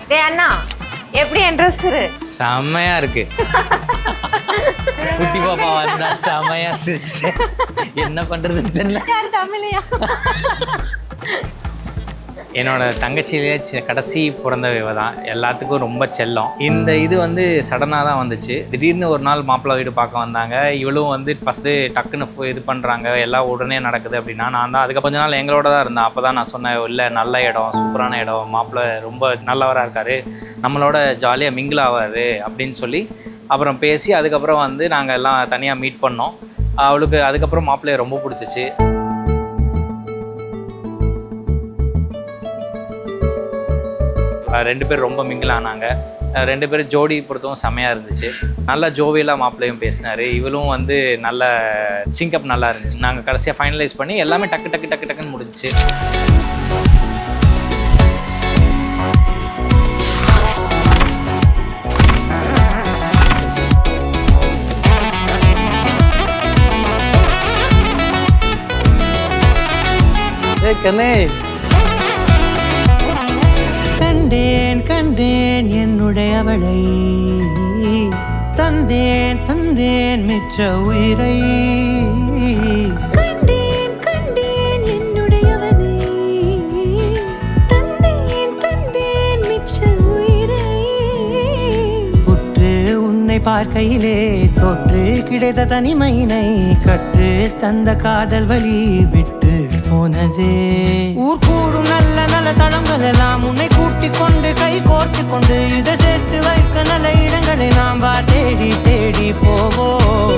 டேய் அண்ணா, எப்படி என் ட்ரெஸ் செம்மையா இருக்கு. குட்டி பாப்பா வந்தா செம்மையா சிரிச்சுட்டு என்ன பண்றதுன்னு தெரியல. தமிழையா? என்னோட தங்கச்சியிலே கடைசி பிறந்தவ தான். எல்லாத்துக்கும் ரொம்ப செல்லம். இந்த இது வந்து சடனாக தான் வந்துச்சு. திடீர்னு ஒரு நாள் மாப்பிள்ளை வீடு பார்க்க வந்தாங்க. இவளும் வந்து ஃபஸ்ட்டு டக்குன்னு இது பண்ணுறாங்க, எல்லாம் உடனே நடக்குது அப்படின்னா. நான் தான் அதுக்கு கொஞ்ச நாள் எங்களோட தான் இருந்தேன். அப்போ தான் நான் சொன்னேன், இல்லை நல்ல இடம், சூப்பரான இடம், மாப்பிள்ளை ரொம்ப நல்லவராக இருக்கார், நம்மளோட ஜாலியாக மிங்கிள் ஆவார் அப்படின்னு சொல்லி அப்புறம் பேசி அதுக்கப்புறம் வந்து நாங்கள் எல்லாம் தனியாக மீட் பண்ணோம். அவளுக்கு அதுக்கப்புறம் மாப்பிள்ளையை ரொம்ப பிடிச்சிச்சு. ரெண்டு பேர் ரொம்ப மிங்கிள் ஆனாங்க. ரெண்டு பேரும் ஜோடி பொறுத்தவும் செம்மையாக இருந்துச்சு. நல்லா ஜோவியலாக மாப்பிள்ளையும் பேசினார். இவளும் வந்து நல்ல சிங்கப் நல்லா இருந்துச்சு. நாங்கள் கடைசியாக ஃபைனலைஸ் பண்ணி எல்லாமே டக்கு டக்கு டக்கு டக்குன்னு முடிஞ்சிச்சு. கண்டேன் கண்டேன் என்னுடையவளை, தந்தேன் தந்தேன் மிச்ச உயிரை. கண்டேன் கண்டேன் என்னுடையவனை, தந்தேன் தந்தேன் மிச்ச உயிரை. உற்று உன்னை பார்க்கையிலே தொற்று கிடைத்த தனிமையினை கற்று தந்த காதல் வழி விட்டு போனதே. ஊர் கூடும் நல்ல நல்ல தளங்கள் எல்லாம் உன்னை கூட்டிக் கொண்டு கை கோர்த்து கொண்டு இதை சேர்த்து வைக்க நல்ல இடங்களை நாம் தேடி தேடி போவோம்.